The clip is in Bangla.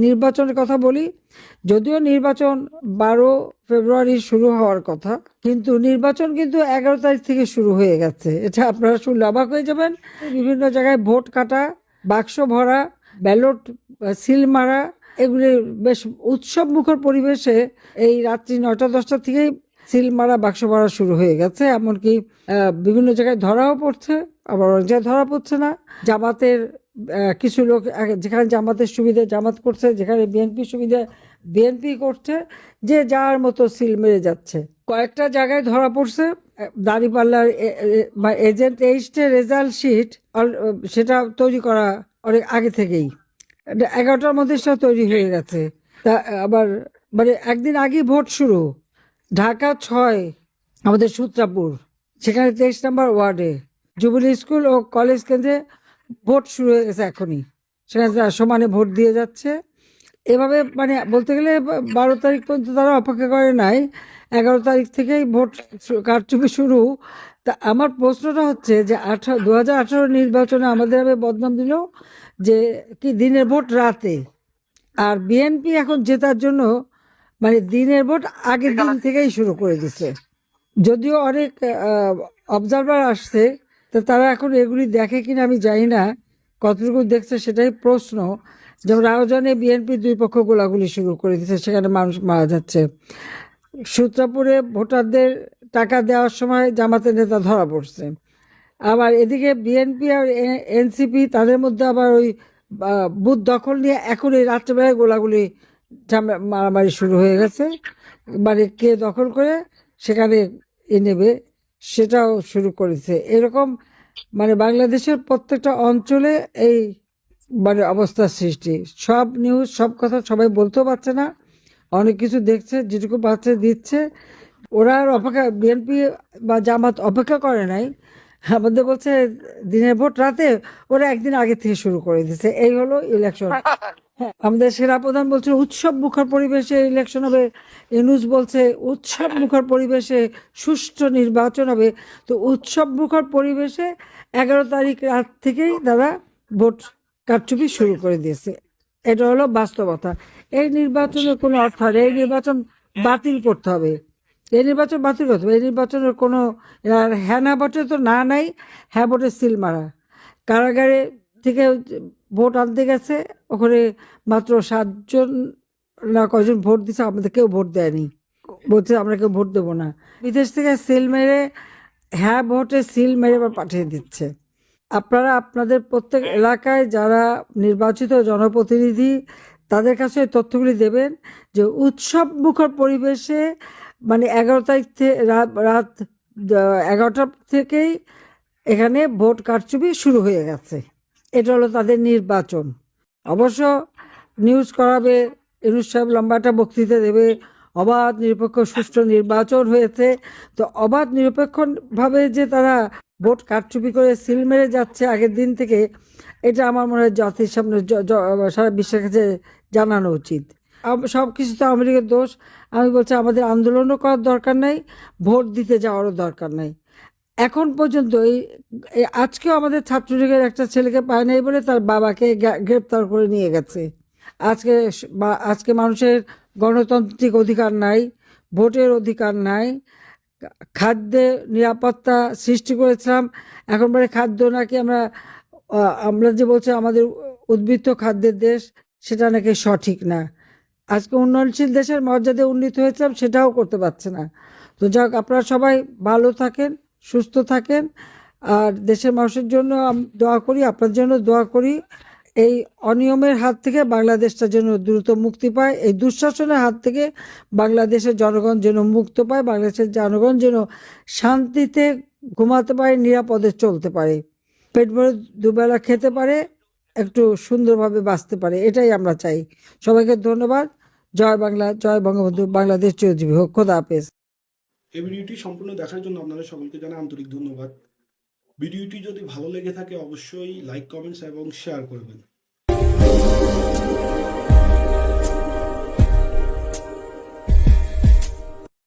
নির্বাচনের কথা বলি, যদিও নির্বাচন 12 ফেব্রুয়ারি শুরু হওয়ার কথা, কিন্তু নির্বাচন কিন্তু 11 তারিখ থেকে শুরু হয়ে গেছে। এটা আপনারা শুনলে অবাক হয়ে যাবেন। বিভিন্ন জায়গায় ভোট কাটা, বাক্স ভরা, ব্যালট সিল মারা, এগুলি বেশ উৎসব মুখর পরিবেশে এই রাত্রি 9টা-10টা থেকেই সিল মারা, বাক্স ভরা শুরু হয়ে গেছে। এমনকি বিভিন্ন জায়গায় ধরাও পড়ছে, আবার অনেক জায়গায় ধরা পড়ছে না। জামাতের কিছু লোক, যেখানে জামাতের সুবিধা জামাত করছে, যেখানে বিএনপি সুবিধা বিএনপি করছে, যে যার মতো সিল মেরে যাচ্ছে। কয়েকটা জায়গায় ধরা পড়ছে। দাঁড়িপাল্লার এজেন্ট এইস্টের রেজাল্ট শিট সেটা তৈরি করা অনেক আগে থেকেই, 11টার মধ্যে সেটা তৈরি হয়ে গেছে। তা আবার একদিন আগেই ভোট শুরু। ঢাকা 6 আমাদের সূত্রাপুর, সেখানে 23 নম্বর ওয়ার্ডে জুবিলি স্কুল ও কলেজ কেন্দ্রে ভোট শুরু হয়ে গেছে এখনই। সেখানে সমানে ভোট দিয়ে যাচ্ছে। এভাবে বলতে গেলে 12 তারিখ পর্যন্ত তারা অপেক্ষা করে নাই, 11 তারিখ থেকেই ভোট কারচুপি শুরু। তা আমার প্রশ্নটা হচ্ছে যে 2018 নির্বাচনে আমাদের বদনাম দিল যে কি দিনের ভোট রাতে, আর বিএনপি এখন জেতার জন্য দিনের ভোট আগের দিন থেকেই শুরু করে দিচ্ছে। যদিও অনেক অবজারভার আসছে, তো তারা এখন এগুলি দেখে কিনা আমি জানি না, কতটুকু দেখছে সেটাই প্রশ্ন। যেমন রাউজানে বিএনপি দুই পক্ষ গোলাগুলি শুরু করে দিচ্ছে, সেখানে মানুষ মারা যাচ্ছে। সূত্রাপুরে ভোটারদের টাকা দেওয়ার সময় জামাতের নেতা ধরা পড়ছে। আবার এদিকে বিএনপি আর এনসিপি, তাদের মধ্যে আবার ওই বুথ দখল নিয়ে এখন এই রাত্রেবেলায় গোলাগুলি মারামারি শুরু হয়ে গেছে। কে দখল করে সেখানে নেবে সেটাও শুরু করেছে। এরকম বাংলাদেশের প্রত্যেকটা অঞ্চলে এই অবস্থার সৃষ্টি। সব নিউজ, সব কথা সবাই বলতেও পারছে না, অনেক কিছু দেখছে, যেটুকু পাচ্ছে দিচ্ছে। ওরা আর অপেক্ষা, বিএনপি বা জামাত অপেক্ষা করে নাই, আমাদের বলছে দিনের ভোট রাতে, ওরা একদিন আগে থেকে শুরু করে দিচ্ছে। এই হলো ইলেকশন। আমাদের সেনাপ্রধান বলছে উৎসব মুখর পরিবেশে ইলেকশন হবে, ইউনূস বলছে উৎসব মুখর পরিবেশে সুষ্ঠু নির্বাচন হবে। তো উৎসব মুখর পরিবেশে 11 তারিখ রাত থেকেই তারা ভোট কারচুপি শুরু করে দিয়েছে। এটা হলো বাস্তবতা। এই নির্বাচনের কোনো অর্থ নেই। এই নির্বাচন বাতিল করতে হবে, এই নির্বাচন বাতিল করতে হবে। এই নির্বাচনের কোনো হ্যাঁ না ভোটে তো না নাই, হ্যাঁ ভোটে সিল মারা। কারাগারে থেকে ভোট আনতে গেছে, ওখানে মাত্র 7জন না কয়জন ভোট দিচ্ছে, আমাদের কেউ ভোট দেয়নি, বলছে আমরা কেউ ভোট দেবো না। বিদেশ থেকে সিল মেরে, হ্যাঁ ভোটে সিল মেরে আবার পাঠিয়ে দিচ্ছে। আপনারা আপনাদের প্রত্যেক এলাকায় যারা নির্বাচিত জনপ্রতিনিধি, তাদের কাছে তথ্যগুলি দেবেন যে উৎসব মুখর পরিবেশে 11 তারিখ থেকে রাত 11টা থেকেই এখানে ভোট কারচুপি শুরু হয়ে গেছে। এটা হলো তাদের নির্বাচন। অবশ্য নিউজ করাবে, ইউনূস সাহেব লম্বা একটা বক্তৃতা দেবে, অবাধ নিরপেক্ষ সুষ্ঠু নির্বাচন হয়েছে। তো অবাধ নিরপেক্ষভাবে যে তারা ভোট কারচুপি করে সিল মেরে যাচ্ছে আগের দিন থেকে, এটা আমার মনে হয় জাতির সামনে সারা বিশ্বের কাছে জানানো উচিত। সব কিছু তো আওয়ামী লীগের দোষ। আমি বলছি আমাদের আন্দোলনও করার দরকার নাই, ভোট দিতে যাওয়ারও দরকার নাই। এখন পর্যন্ত আজকেও আমাদের ছাত্রলীগের একটা ছেলেকে পায় নাই বলে তার বাবাকে গ্রেপ্তার করে নিয়ে গেছে। আজকে মানুষের গণতান্ত্রিক অধিকার নাই, ভোটের অধিকার নাই। খাদ্যে নিরাপত্তা সৃষ্টি করেছিলাম, এখন খাদ্য নাকি আমরা যে বলছি আমাদের উদ্বৃত্ত খাদ্যের দেশ, সেটা নাকি সঠিক না। আজকে উন্নয়নশীল দেশের মর্যাদা উন্নীত হয়েছিলাম, সেটাও করতে পারছে না। তো যাক, আপনারা সবাই ভালো থাকেন, সুস্থ থাকেন, আর দেশের মানুষের জন্য দোয়া করি, আপনার জন্য দোয়া করি। এই অনিয়মের হাত থেকে বাংলাদেশটা যেন দ্রুত মুক্তি পায়, এই দুঃশাসনের হাত থেকে বাংলাদেশের জনগণ যেন মুক্ত পায়, বাংলাদেশের জনগণ যেন শান্তিতে ঘুমাতে পারে, নিরাপদে চলতে পারে, পেট ভরে দুবেলা খেতে পারে, একটু সুন্দরভাবে বাঁচতে পারে। এটাই আমরা চাই। সবাইকে ধন্যবাদ। জয় বাংলা, জয় বঙ্গবন্ধু, বাংলাদেশ চিরজীবী হোক। খোদা হাফেজ। এই ভিডিওটি সম্পূর্ণ দেখার জন্য আপনাদের সকলকে জানাই আন্তরিক ধন্যবাদ। ভিডিওটি যদি ভালো লেগে থাকে অবশ্যই লাইক, কমেন্টস এবং শেয়ার করবেন।